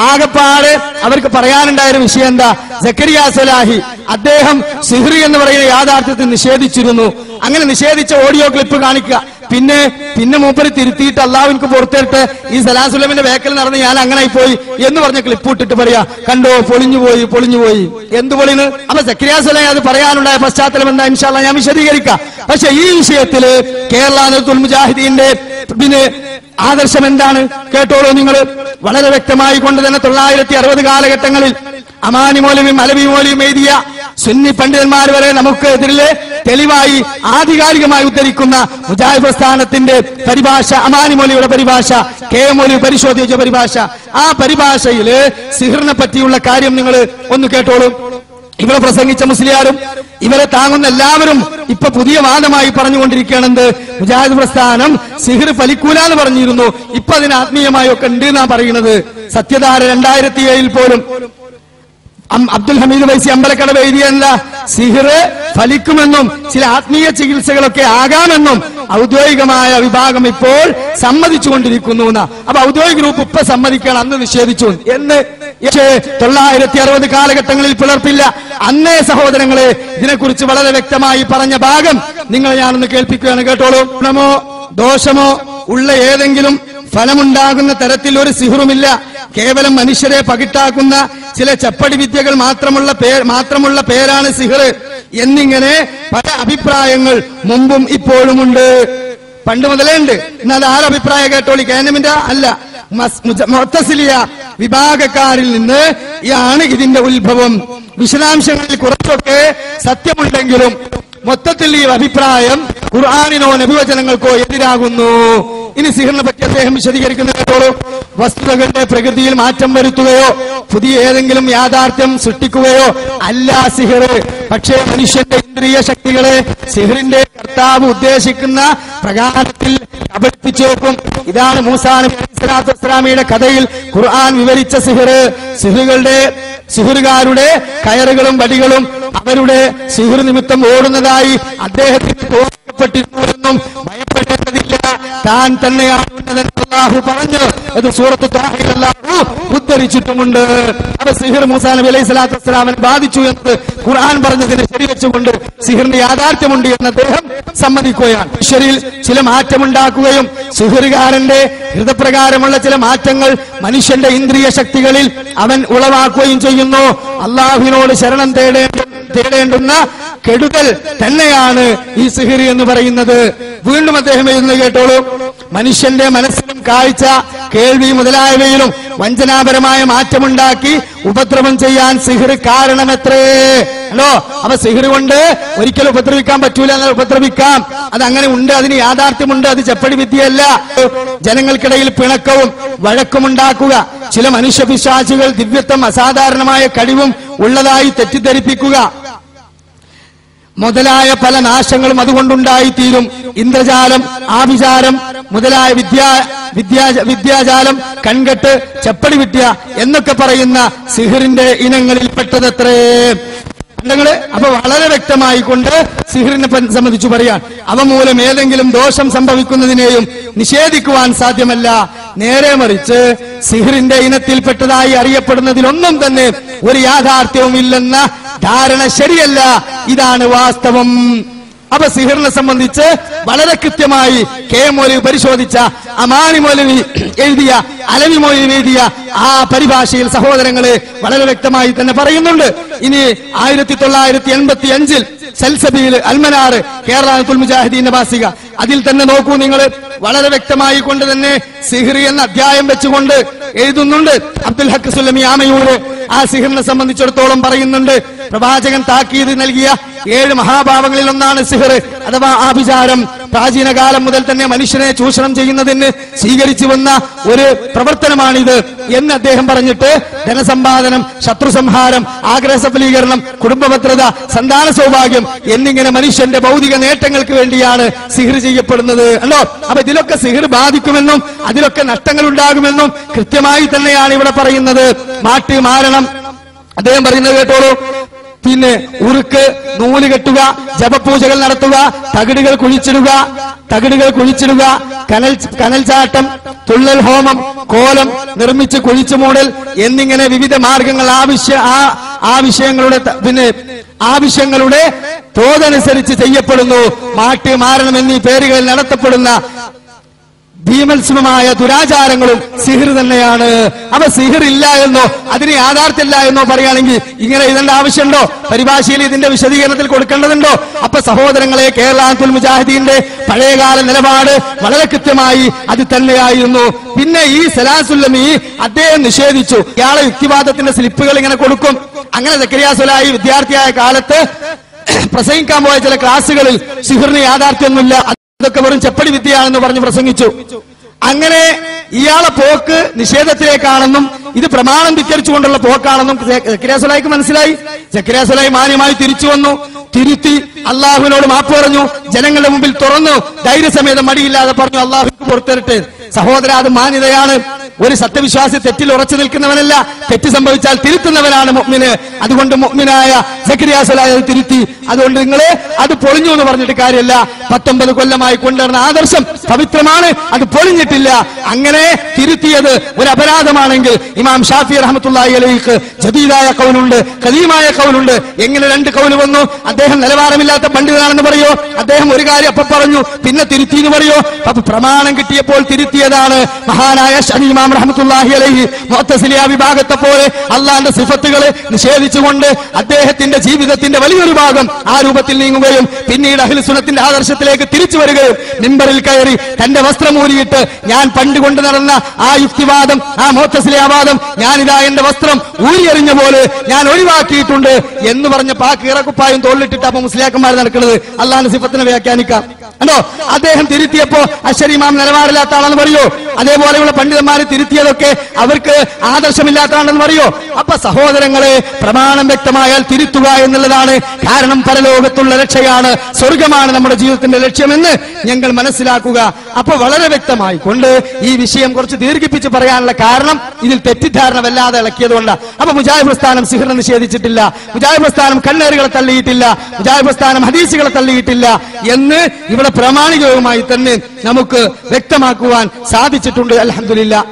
ആകപ്പാട് അവർക്ക് പറയാനുണ്ടായ വിഷയം എന്താ? സക്കരിയ സ്വലാഹി അദ്ദേഹം സിഹ്ർ എന്ന് പറയുന്ന യാഥാർത്ഥ്യത്തെ നിഷേധിച്ചിരുന്നു. അങ്ങനെ നിഷേധിച്ച ഓഡിയോ ക്ലിപ്പ് കാണിക്കുക. പിന്നെ മൂപ്പര് തിരുത്തിയിട്ട് അള്ളാഹുവിനക്ക് പുറത്തേട്ട് ഈ സലാസുലമിന്റെ വേക്കൽ നടന്ന് ഞാൻ അങ്ങനെ പോയി എന്ന് പറഞ്ഞ ക്ലിപ്പ് ഇട്ടിട്ട് പറയാ, കണ്ടോ പൊളിഞ്ഞുപോയി. എന്ത് പൊളിന്? അപ്പൊ സക്കരിയ സ്വലാഹി അത് പറയാനുണ്ടായ പശ്ചാത്തലം എന്താ ഇൻഷാ അല്ലാഹ് ഞാൻ വിശദീകരിക്കാം. പക്ഷെ ഈ വിഷയത്തില് കേരള നദത്തുൽ മുജാഹിദീന്റെ ആദർശം എന്താണ് കേട്ടോളൂ നിങ്ങൾ. വളരെ വ്യക്തമായി കൊണ്ട് തന്നെ 960 കാലഘട്ടങ്ങളിൽ അമാനി മൗലവിയും അലവി മൗലവിയും എഴുതിയ സുന്നി പണ്ഡിതന്മാർ വരെ നമുക്ക് എതിരിലെ തെളിവായി ആധികാരികമായി ഉദ്ധരിക്കുന്ന മുജാഹിദ് പ്രസ്ഥാനത്തിന്റെ പരിഭാഷ, അമാനി മൗലവിയുടെ പരിഭാഷ, കെ മൗലവി പരിശോധിച്ച പരിഭാഷ, ആ പരിഭാഷയില് സിഹ്റിനെ പറ്റിയുള്ള കാര്യം നിങ്ങൾ ഒന്ന് കേട്ടോളൂ. ഇവരെ പ്രസംഗിച്ച മുസ്ലിയാരും ഇവരെ താങ്ങുന്ന എല്ലാവരും ഇപ്പൊ പുതിയ വാദമായി പറഞ്ഞുകൊണ്ടിരിക്കുകയാണെന്ത്? മുജാഹിദ് പ്രസ്ഥാനം സിഹ്ർ ഫലിക്കൂല എന്ന് പറഞ്ഞിരുന്നു, ഇപ്പൊ അതിന് ആത്മീയമായി ഒക്കെ ഉണ്ട് എന്നാ പറയുന്നത്. സത്യധാര 2007 പോലും അബ്ദുൽ ഹമീദ് വൈസി അമ്പലക്കട എഴുതിയല്ല, സിഹ്ർ ഫലിക്കുമെന്നും ചില ആത്മീയ ചികിത്സകളൊക്കെ ആകാമെന്നും ഔദ്യോഗികമായ വിഭാഗം ഇപ്പോൾ സമ്മതിച്ചുകൊണ്ടിരിക്കുന്നു. അപ്പൊ ഔദ്യോഗിക ഗ്രൂപ്പ് ഇപ്പൊ സമ്മതിക്കണം, അന്ന് നിഷേധിച്ചു എന്ന്. 960 കാലഘട്ടങ്ങളിൽ പിളർപ്പില്ല. അന്നേ സഹോദരങ്ങളെ ഇതിനെക്കുറിച്ച് വളരെ വ്യക്തമായി പറഞ്ഞ ഭാഗം നിങ്ങൾ ഞാനൊന്ന് കേൾപ്പിക്കുകയാണ്, കേട്ടോളൂ. ഗുണമോ ദോഷമോ ഉള്ള ഏതെങ്കിലും ഫലമുണ്ടാകുന്ന തരത്തിൽ ഒരു സിഹ്റുമില്ല. കേവലം മനുഷ്യരെ പകിട്ടാക്കുന്ന ചില ചപ്പടി വിദ്യകൾ മാത്രമുള്ള പേരാണ് സിഹ്ർ എന്നിങ്ങനെ പല അഭിപ്രായങ്ങൾ മുമ്പും ഇപ്പോഴുമുണ്ട്, പണ്ട് മുതലേ ഉണ്ട്. എന്നാൽ ആരഭിപ്രായ കേട്ടോളി, കേനമിന്റെ അല്ല, മുഅ്തസിലിയ വിഭാഗക്കാരിൽ നിന്ന് ആണ് ഇതിന്റെ ഉത്ഭവം. വിശദാംശങ്ങളിൽ കുറച്ചൊക്കെ സത്യമുണ്ടെങ്കിലും മൊത്തത്തിൽ ഈ അഭിപ്രായം ഖുർആനിനോ നബിവചനങ്ങൾക്കോ എതിരാകുന്നു. ഇനി സിഹ്റിനെ പറ്റി അദ്ദേഹം വിശദീകരിക്കുന്ന കേട്ടോളൂ. വസ്തുതകളുടെ പ്രകൃതിയിൽ മാറ്റം വരുത്തുകയോ പുതിയ ഏതെങ്കിലും യാഥാർത്ഥ്യം സൃഷ്ടിക്കുകയോ അല്ല സിഹ്ർ. പക്ഷേ മനുഷ്യന്റെ ഇന്ദ്രിയ ശക്തികളെ സിഹ്റിന്റെ കർത്താവ് ഉദ്ദേശിക്കുന്ന പ്രകാരത്തിൽ കബളിപ്പിച്ചേക്കും. ഇതാണ് മൂസാ നബി സ്വല്ലല്ലാഹു അലൈഹി വസല്ലമയുടെ കഥയിൽ ഖുർആൻ വിവരിച്ച സിഹ്ർ. സിഹ്റുകാരുടെ കയറുകളും വടികളും അവരുടെ സിഹ്ർ നിമിത്തം ഓടുന്നതായി അദ്ദേഹത്തിന് തോന്നപ്പെട്ടിരുന്നുവെന്നും ഭയപ്പെടേണ്ടതില്ല. താൻ തന്നെയാണ് അല്ലാഹു പറഞ്ഞു. അത് സൂറത്ത് ത്വാഹയിൽ അല്ലാഹു ഉദ്ധരിച്ചിട്ടുമുണ്ട്. അപ്പൊ സിഹ്ർ മൂസാ നബി അലൈഹി സ്വലാത്തു വസ്സലാമിനെ ബാധിച്ചു എന്നത് ഖുർആൻ പറഞ്ഞതിനെ ശരിവെച്ചുകൊണ്ട് സിഹ്റിന്റെ യാഥാർത്ഥ്യമുണ്ട് എന്ന് അദ്ദേഹം സമ്മതിക്കുകയാണ്. മനുഷ്യരിൽ ചില മാറ്റമുണ്ടാക്കുകയും സിഹ്റുകാരന്റെ ഹൃദയപ്രകാരമുള്ള ചില മാറ്റങ്ങൾ മനുഷ്യന്റെ ഇന്ദ്രിയ ശക്തികളിൽ അവൻ ഉളവാക്കുകയും ചെയ്യുന്നു. അള്ളാഹുവിനോട് ശരണം തേടേണ്ടുന്ന കെടുതൽ തന്നെയാണ് ഈ സിഹ്ർ എന്ന് പറയുന്നത്. വീണ്ടും അദ്ദേഹം എഴുതുന്നത് കേട്ടോളൂ. മനുഷ്യന്റെ മനസ്സിലും കാഴ്ച, കേൾവി മുതലായവയിലും വഞ്ചനാപരമായ മാറ്റമുണ്ടാക്കി ഉപദ്രവം ചെയ്യാൻ സിഹ്ർ കാരണമെത്രേ. ഹലോ, അപ്പൊ സിഹ്ർ കൊണ്ട് ഒരിക്കലും ഉപദ്രവിക്കാൻ പറ്റൂല, എന്നാൽ ഉപദ്രവിക്കാം. അതങ്ങനെ ഉണ്ട്, അതിന് യാഥാർത്ഥ്യമുണ്ട്. അത് ചെപ്പടി വിദ്യയല്ല. ജനങ്ങൾക്കിടയിൽ പിണക്കവും വഴക്കുമുണ്ടാക്കുക, ചില മനുഷ്യപിശാചുകൾ ദിവ്യത്വം അസാധാരണമായ കഴിവും ഉള്ളതായി തെറ്റിദ്ധരിപ്പിക്കുക മുതലായ പല നാശങ്ങളും അതുകൊണ്ടുണ്ടായിത്തീരും. ഇന്ദ്രജാലം, ആഭിചാരം മുതലായ വിദ്യാജാലം, കൺകെട്ട്, ചെപ്പടി വിദ്യ എന്നൊക്കെ പറയുന്ന സിഹ്റിന്റെ ഇനങ്ങളിൽ പെട്ടതത്രേ. അപ്പൊ വളരെ വ്യക്തമായി കൊണ്ട് സിഹ്റിനെ സംബന്ധിച്ചു പറയാൻ, അവ മൂലം ഏതെങ്കിലും ദോഷം സംഭവിക്കുന്നതിനെയും നിഷേധിക്കുവാൻ സാധ്യമല്ല. നേരെ മറിച്ച് സിഹ്റിന്റെ ഇനത്തിൽപ്പെട്ടതായി അറിയപ്പെടുന്നതിലൊന്നും തന്നെ ഒരു യാഥാർത്ഥ്യവും ഇല്ലെന്ന ധാരണ ശരിയല്ല. ഇതാണ് വാസ്തവം. അപ്പൊ സിഹ്റിനെ സംബന്ധിച്ച് വളരെ കൃത്യമായി കെ മൗലവി പരിശോധിച്ച, അമാനി മൗലവി എഴുതിയ, അലവി മൗലവി എഴുതിയ ആ പരിഭാഷയിൽ സഹോദരങ്ങളെ വളരെ വ്യക്തമായി തന്നെ പറയുന്നുണ്ട്. ഇനി 1985 സൽസബീൽ അൽമനാർ കേരള നദത്തുൽ മുജാഹിദീന്റെ മാസിക, അതിൽ തന്നെ നോക്കൂ നിങ്ങൾ. വളരെ വ്യക്തമായി കൊണ്ട് തന്നെ സിഹ്ർ എന്ന അധ്യായം വെച്ചുകൊണ്ട് എഴുതുന്നുണ്ട്. അബ്ദുൽ ഹക്ക് സുല്ലമി ആമയൂര് ആ സിഹ്റിനെ സംബന്ധിച്ചിടത്തോളം പറയുന്നുണ്ട്, പ്രവാചകൻ താക്കീത് നൽകിയ 7 മഹാഭാവങ്ങളിൽ ഒന്നാണ് സിഹ്ർ അഥവാ ആഭിചാരം. പ്രാചീന കാലം മുതൽ തന്നെ മനുഷ്യനെ ചൂഷണം ചെയ്യുന്നതിന് സ്വീകരിച്ചു വന്ന ഒരു പ്രവർത്തനമാണിത് എന്ന് അദ്ദേഹം പറഞ്ഞിട്ട്, ധനസമ്പാദനം, ശത്രു സംഹാരം, ആഗ്രഹ സഫലീകരണം, കുടുംബഭദ്രത, സന്താന സൗഭാഗ്യം എന്നിങ്ങനെ മനുഷ്യന്റെ ഭൗതിക നേട്ടങ്ങൾക്ക് വേണ്ടിയാണ് സിഹ്ർ ചെയ്യപ്പെടുന്നത്. അല്ലോ, അപ്പൊ ഇതിലൊക്കെ സിഹ്ർ ബാധിക്കുമെന്നും അതിലൊക്കെ നഷ്ടങ്ങൾ ഉണ്ടാകുമെന്നും കൃത്യമായി തന്നെയാണ് ഇവിടെ പറയുന്നത്. മാരണം അദ്ദേഹം പറയുന്നത് കേട്ടോളൂ. പിന്നെ ഉറുക്ക്, നൂല് കെട്ടുക, ജപപൂജകൾ നടത്തുക, തകിടുകൾ കുഴിച്ചിടുക, കനൽ ചാട്ടം, തുള്ളൽ ഹോമം, കോലം നിർമ്മിച്ച് കുഴിച്ചു മൂടൽ എന്നിങ്ങനെ വിവിധ മാർഗങ്ങൾ ആവശ്യങ്ങളുടെ തോതനുസരിച്ച് ചെയ്യപ്പെടുന്നു. മാട്ട്, മാരണം എന്നീ പേരുകളിൽ നടത്തപ്പെടുന്ന ഭീമത്സവമായ ദുരാചാരങ്ങളും സിഹിർ തന്നെയാണ്. അവ സിഹിർ ഇല്ല എന്നോ അതിന് യാഥാർത്ഥ്യമില്ല എന്നോ പറയുകയാണെങ്കിൽ ഇങ്ങനെ എഴുതേണ്ട ആവശ്യമുണ്ടോ? പരിഭാഷയിൽ ഇതിന്റെ വിശദീകരണത്തിൽ കൊടുക്കേണ്ടതുണ്ടോ? അപ്പൊ സഹോദരങ്ങളെ, കേരളത്തുൽ മുജാഹിദീന്റെ പഴയകാല നിലപാട് വളരെ കൃത്യമായി അത് തന്നെയായിരുന്നു. പിന്നെ ഈ സലാസുല്ലമി അദ്ദേഹം നിഷേധിച്ചു. ഇയാളെ യുക്തിവാദത്തിന്റെ സ്ലിപ്പുകൾ ഇങ്ങനെ കൊടുക്കും. അങ്ങനെ സക്കരിയ സ്വലാഹി വിദ്യാർത്ഥിയായ കാലത്ത് പ്രസംഗിക്കാൻ പോയ ചില ക്ലാസുകളിൽ സിഹിറിന് യാഥാർത്ഥ്യമൊന്നുമില്ല, ഇതൊക്കെ വെറും ചെപ്പടി വിദ്യയാണെന്ന് പറഞ്ഞ് പ്രസംഗിച്ചു. അങ്ങനെ ഇയാളെ പോക്ക് നിഷേധത്തിലേക്കാണെന്നും ഇത് പ്രമാണം ധിക്കരിച്ചുകൊണ്ടുള്ള പോക്കാണെന്നും സക്കരിയ സ്വലാഹിക്ക് മനസ്സിലായി. സക്കരിയ സ്വലാഹി മാന്യമായി തിരിച്ചു വന്നു, തിരുത്തി, അള്ളാഹുവിനോട് മാപ്പ് പറഞ്ഞു, ജനങ്ങളുടെ മുമ്പിൽ തുറന്നു, ധൈര്യസമേതം മടിയില്ലാതെ പറഞ്ഞു അള്ളാഹുക്ക് പുറത്തിരട്ടെ. സഹോദര, അത് മാന്യതയാണ്. ഒരു സത്യവിശ്വാസി തെറ്റിൽ ഉറച്ചു നിൽക്കുന്നവനല്ല, തെറ്റ് സംഭവിച്ചാൽ തിരുത്തുന്നവനാണ് മുഅ്മിന്. അതുകൊണ്ട് മുഅ്മിനായ സക്കരിയ സ്വലാഹി അത് തിരുത്തി. അതുകൊണ്ട് നിങ്ങളെ അത് പൊളിഞ്ഞു എന്ന് പറഞ്ഞിട്ട് കാര്യമല്ല. 19 കൊല്ലമായി കൊണ്ടുവരുന്ന ആദർശം പവിത്രമാണ്, അത് പൊളിഞ്ഞിട്ടില്ല. അങ്ങനെ തിരുത്തിയത് ഒരു അപരാധമാണെങ്കിൽ ഇമാം ഷാഫി റഹ്മത്തുള്ളാഹി അലൈഹി ജദീദായ ഖൗലുണ്ട്, ഖദീമായ ഖൗലുണ്ട്. എങ്ങനെ 2 ഖൗല് വന്നു? അദ്ദേഹം നിലവാരമില്ലാത്ത പണ്ഡിതനാണെന്ന് പറയോ? അദ്ദേഹം ഒരു കാര്യം അപ്പൊ പറഞ്ഞു പിന്നെ തിരുത്തി എന്ന് പറയോ? അപ്പൊ പ്രമാണം കിട്ടിയപ്പോൾ തിരുത്തിയതാണ്. മഹാനായ ഷാഫി ഇമാം റഹ്മത്തുള്ളാഹി അലൈഹി മുഅ്തസിലിയ വിഭാഗത്തെ പോലെ അള്ളാന്റെ സിഫത്തുകളെ നിഷേധിച്ചുകൊണ്ട് അദ്ദേഹത്തിന്റെ ജീവിതത്തിന്റെ വലിയൊരു ഭാഗം ആ രൂപത്തിൽ നീങ്ങുകയും പിന്നീട് അഹ്ലു സുന്നത്തിന്റെ ആദർശത്തിലേക്ക് തിരിച്ചു വരികയും മിമ്പറിൽ കയറി തന്റെ വസ്ത്രം ഊരിയിട്ട് ഞാൻ പണ്ട് കൊണ്ട് നടന്ന ആ യുക്തിവാദം, ആ മുഅ്തസിലിയവാദം ഞാനിതാ എന്റെ വസ്ത്രം ഊരിയെറിഞ്ഞ പോലെ ഞാൻ ഒഴിവാക്കിയിട്ടുണ്ട് എന്ന് പറഞ്ഞ കീറക്കുപ്പായും തോളിലിട്ടിട്ട് അപ്പൊ മുസ്ലിയാക്കന്മാർ നടക്കുന്നത് അള്ളാന്റെ സിഫത്തിനെ വ്യാഖ്യാനിക്കാം കണ്ടോ? അദ്ദേഹം തിരുത്തിയപ്പോ അശ്ശരി ഇമാം നിലവാരമില്ലാത്ത ആളെന്ന് പറയോ? അതേപോലെയുള്ള പണ്ഡിതന്മാരെ തിരുത്തിയതൊക്കെ അവർക്ക് ആദർശമില്ലാത്തതാണെന്ന് പറയോ? അപ്പൊ സഹോദരങ്ങളെ, പ്രമാണം വ്യക്തമായാൽ തിരുത്തുക എന്നുള്ളതാണ്. കാരണം പരലോകത്തുള്ള രക്ഷയാണ്, സ്വർഗമാണ് നമ്മുടെ ജീവിതത്തിന്റെ ലക്ഷ്യമെന്ന് ഞങ്ങൾ മനസ്സിലാക്കുക. അപ്പൊ വളരെ വ്യക്തമായി കൊണ്ട് ഈ വിഷയം കുറച്ച് ദീർഘിപ്പിച്ച് പറയാനുള്ള കാരണം ഇതിൽ തെറ്റിദ്ധാരണ വല്ലാതെ ഇളക്കിയതുകൊണ്ടാണ്. അപ്പൊ മുജാഹിദ് പ്രസ്ഥാനം സിഹ്റിനെ നിഷേധിച്ചിട്ടില്ല, മുജാഹിദ് പ്രസ്ഥാനം കണ്ണേറുകളെ തള്ളിയിട്ടില്ല, മുജാഹിദ് പ്രസ്ഥാനം ഹദീസുകളെ തള്ളിയിട്ടില്ല എന്ന് ഇവിടെ പ്രാമാണികവുമായി തന്നെ നമുക്ക് വ്യക്തമാക്കുവാൻ സാധിച്ചിട്ടുണ്ട്. അൽഹംദുലില്ലാഹ്.